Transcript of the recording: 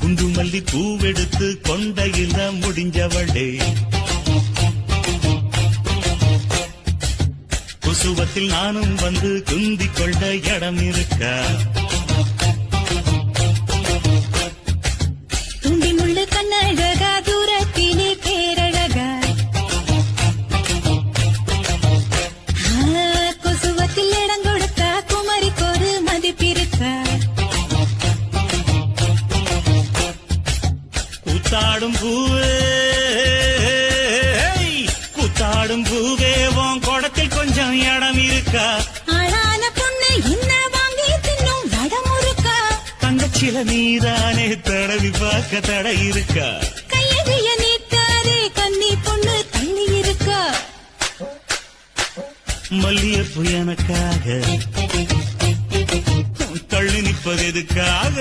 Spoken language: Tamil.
குண்டு மல்லி பூவெடுத்து கொண்டையில முடிஞ்சவளே, குசுவத்தில் நானும் வந்து குந்திக் கொண்ட இடம் இருக்கா? துண்டி முள்ளு கண்ணழகா தூரத்திலே பேரழகா, கொசுவத்தில் இடம் கொடுத்தா குமரிக்கு ஒரு மதிப்பிருக்கா? கூத்தாடும் பூவே கூத்தாடும் பூவே உன் குடத்தில் கொஞ்சம் இடம் இருக்கா? ஆளான பொண்ணு என்ன வாங்கி தின்னும் வடம் இருக்கா? தங்கச்சில நீதானே தடவி பார்க்க தடை இருக்கா? கையடிய நீட்டாரே கன்னி பொண்ணு தள்ளி இருக்கா? மல்லியப்பு எனக்காக தள்ளி நிற்பது எதுக்காக?